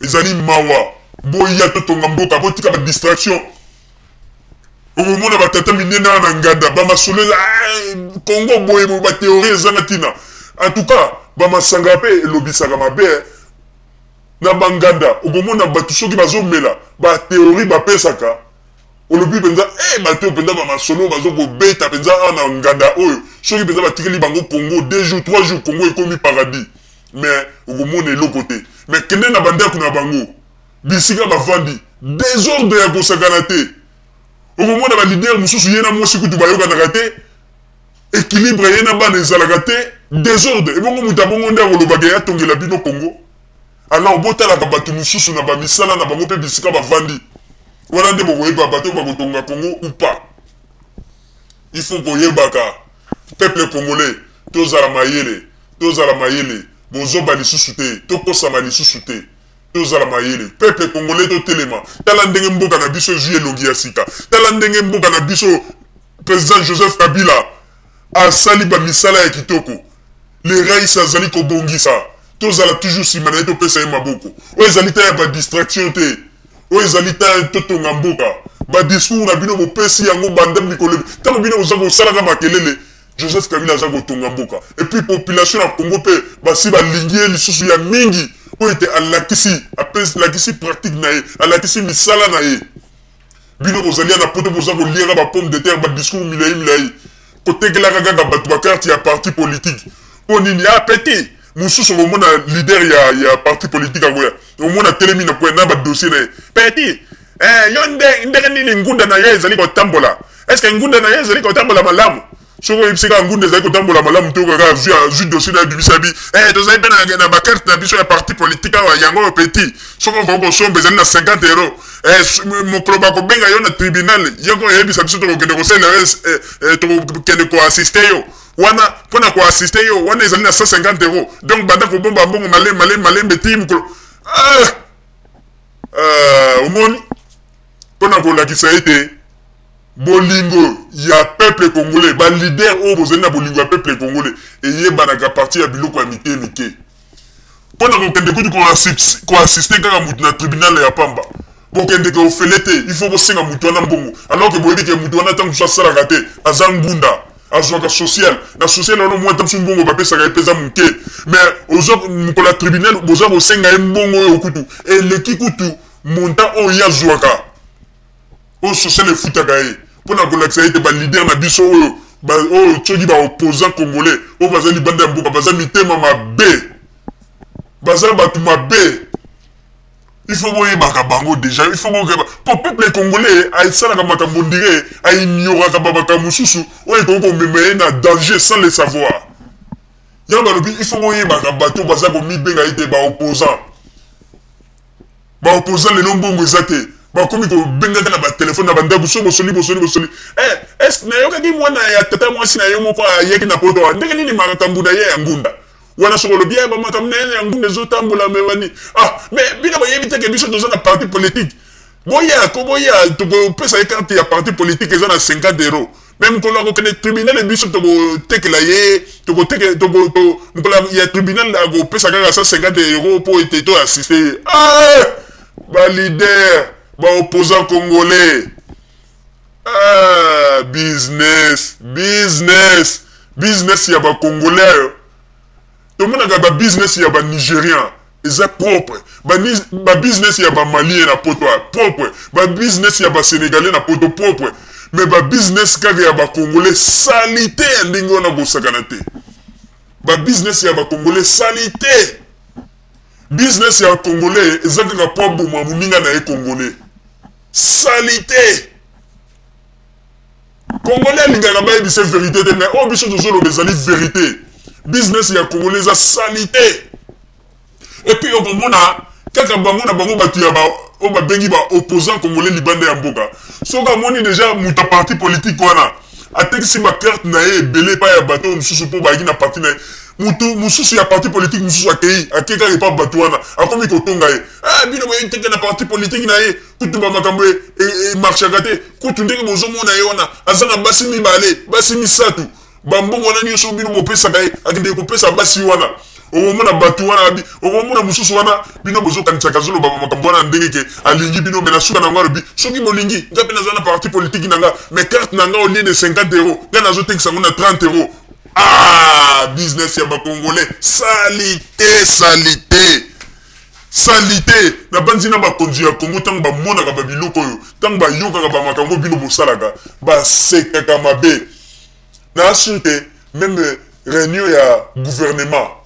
ezali mawa boya totonga mboka botika ba distraction omona batata minena na nganda bamasolo Congo boye ba théorie ezanga tina en tout cas bamasanga pe elobisaka mabe na banganda omona batu soki bazomela ba théorie bapesaka olobi penza bato penza bamasolo bazokobeta penza na nganda oyo soki penza batikeli bango Congo 2 jours 3 jours Congo ekomi paradis mais omona eloko te mais kende na bandeko na bango bisika bavandi désordre ya kosakana te omona ba leader mususu yena mosi kutu bayokanaka te équilibre yena bana ezalaka te désordre ebongo mutu abongo nde akolobaka ya tongela bino Congo alors botalaka bato mususu na bamisala na bango mpe bisika bavandi wana nde bokoyeba bato bakotonga Congo ou pas il faut boyebaka peuple congolais tozala mayele bozoba lisusu te tokosama lisusu te tozala mayele peuple congolais totelema tala ndenge mboka na biso ezwi elongi ya sika tala ndenge mboka na biso président Joseph Kabila asali bamisala ya kitoko le rais azali kobongisa tozala toujours nsima na ye topesa ye maboko oyo ezali ta ya badistraction te oyo ezali ta totonga mboka badiscours na bino bopesi yango bandem mikolo ntango bino oza kosalaka makelele Joseph Kabila aza kotonga mboka et puis population ya Congo mpe basi balingi ye lisusu ya mingi oyo ete alakisi pratique na ye alakisi misala na ye bino bozali na poto boza koliaka bapomme de terre badiscours milai kotekelaka kaka bato bakarte ya parti politique mpo nini apeti mususu omona leader ya parti politique akoya omona telemi na koya na badossier na ye peti yo ndenge nini ngunda na ye ezali kotambola estce ngunda na ye ezali kotambola malamu soko yebisika ngunda ezali kotambola malamu to kaka zwi dossier na bimisa bi tozali mpe na bakarte na biso ya parti politique awa yango petit soko kokosomba ezali na 50 euro mokolo bakobenga yo na tribunal yoko oyebisa biso tokokende kosala tokokende koassiste yo wana mpona koassiste yo wana ezali na 150 euro donc banda kobomba mbongo malembe ti mokolo omoni mpona kolakisa ete bolingo ya peuple congolais ba leader oyo bozali na bolingo ya peuple congolais eyebanaka parti ya biloko ya mike mpona kokende kutu koassiste kaka mutu na tribunal ya pamba bokende ke ofele te il faut bosenga mutu wana mbongo alors ke boyebi ke mutu wana ntango mosusu asalaka te aza ngunda azwaka social na social wana mwa ntango mosusu mbongo bapesaka epeza moke mais ozwa mokolo ya tribunal boza kosenga ye mbongo oyo kutu eleki kutu montant oyo ye azwaka oyo social efutaka ye mpona kolakisa ete balider na biso oyo soki baopposant congolais oyo baza libanda ya mboka baza mitema mabe baza bato mabe il faut boyebaka bango déjà il faut boyeba po peuple congolais asalaka makambo ndire aignoraka babaka mosusu oyo ekoki komema ye na danger sans le savoir yango balobi il faut boyebaka bato baza komibenga ete baopposant lelo mbongo eza te bakomi kobengaka na batelefone na bandako so bosoli est nayokaki mwana ya tata mwasi na ye moko ayeki na poto ndenge nini makambo na ye ya ngunda wana sokolobi ya bamakambo na ye ya ngunda ezotambola mewani mais bino boyebi teke biso toza na parti politique boya tokopesa ye karte ya parti politique eza na 50 euro même mokolo akokende tribunal biso tokotekela ye mokolo ya tribunal akopesa kaka 150 euro mpo ete toassiste ye balider opposant congolais business ya ba congolais tomonaka ba business ya ba nigérien eza propre ba business ya ba malien na poto propre ba business ya ba sénégalais na poto propre mais ba business kaka ya ba congolais salité ndenge wana kosakana te ba business ya ba congolais salité business ya congolais eza kaka po aboma moninga na ye congolais salité congolais alingaka bayebisa vérité te mais oyo biso tozoloba ezali vérité business ya congolais eza salité et puis okomona kaka bango na bango bato ya oyo babengi baopposant congolais libanda ya mboka soki amoni déjà moto parti politique wana atekisi bakarte na ye ebele epai ya bato oyo mosusu mpo bayaki na parti na ye mutu mosusu ya parti politique mosusu akei kaka epa bato wana akomi kotonga ye bino boyebi teke na parti politique na ye kutu bamakambo emarchaka te kutu ndenge bozomona ye wana aza na basi mibale basi misatu bambongo wana nyonso bino bopesaka ye akende kopesa basi wana omona bato wana omona mususu wana bino bozo kanisa kazolo ba makambo wana ndenge ke alingi bino mena suka na ngaro bi soki molingi ngape na zana parti politique nanga mais carte nanga au lieu de 50 €, nga nazo tekisa ngona 30 €. Ah, business ya ba congolais, salité, salité. Salité, na banzina ba konzi ya Congo tang ba mona ka ba biloko yo, tang ba yoka ka ba makambo bino bosalaka, ba seka ka mabe. Na assuré même réunion ya gouvernement.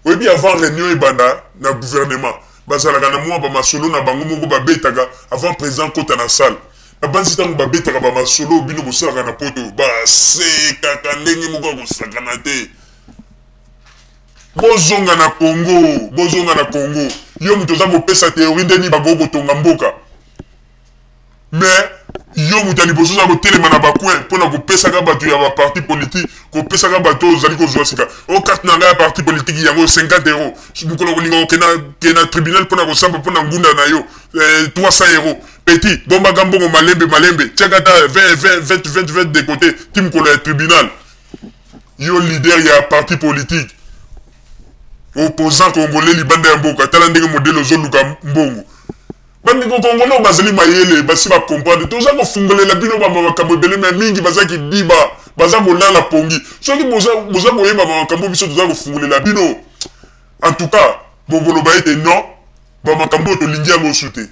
Oui bien avant réunion ebanda na gouvernement, bazalaka na mwa ba masolo na bango moko ba betaka avant président kota na salle. Na banzita ngo ba betaka ba masolo bino bosalaka na poto, ba seka ka ndenge moko ko sakana te. Bozonga na Congo, bozonga na Congo. Yo mutoza ko pesa théorie ndeni ba gogo tonga mboka. Mais yo mutali bozoza ko telema na bakwe pona ko pesa ka bato ya ba parti politique, ko pesa ka bato zali ko zoasika. O carte na ga parti politique yango 50 €. Mukolo ko linga kena tribunal pona ko samba pona ngunda na yo 300 €. Petit bomba gambo mo malembe. Tchakata 20 de côté, tim ko le tribunal. Yo leader ya parti politique. Opposant congolais libanda ya mboka tala ndenge modelo zoluka mbongo bandi ko congolais bazali mayele basi ba comprendre toza ko fungolela bino ba makambo belé mais mingi bazaki diba baza ko lala pongi soki boza ko yeba ba makambo biso toza ko fungolela bino en tout cas bobolo ba ete non ba makambo to lingi ya mosuté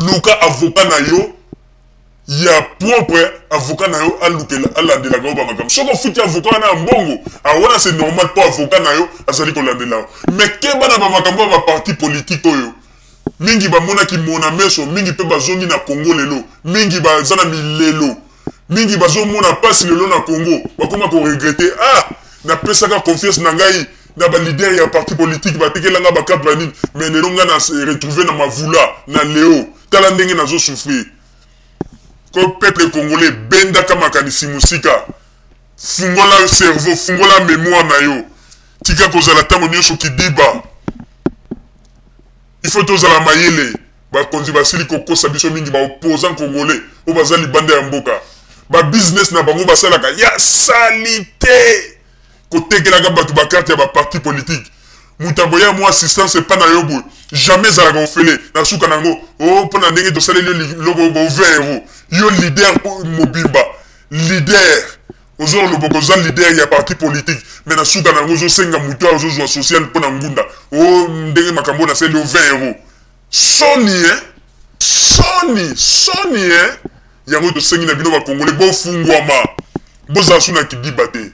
luka avocat na yo ya propre avocat na yo alukela alandela ga ba makam soko futi avocat na mbongo awona c'est normal pour avocat na yo azali ko landela mais ke bana ba makambo ba parti politique oyo mingi ba mona ki mona meso mingi pe bazongi na Congo lelo mingi ba zana milelo mingi bazo mona passe lelo na Congo bakoma ko regretter na pesa ka confiance na ngai na ba leader ya parti politique ba tekelanga ba carte banine mais nelonga na se retrouver na mavula na leo tala ndenge nazo souffrir. Ko peuple congolais benda kama kanisi musika fungola cerveau fungola mémoire na yo tika kozala tango nyonso kidiba il faut tozala mayele ba konzi basili kokosa biso mingi ba opposant congolais o bazali bande ya mboka ba business na bango basalaka ya salité kotekelaka bato ba carte ya ba parti politique mutambo ya mo assistance pa na yobo jamais zalaka ofele na suka nango o pona ndenge to saleli logo bo 20 €. Yo leader mobimba leader ozo loboko za leader ya parti politique mais na suka nango zo senga muto ozo zo social pona ngunda o ndenge makambo na seli 20 €. Sony yango to sengi na bino ba congolais bo fungwama boza suna kidiba te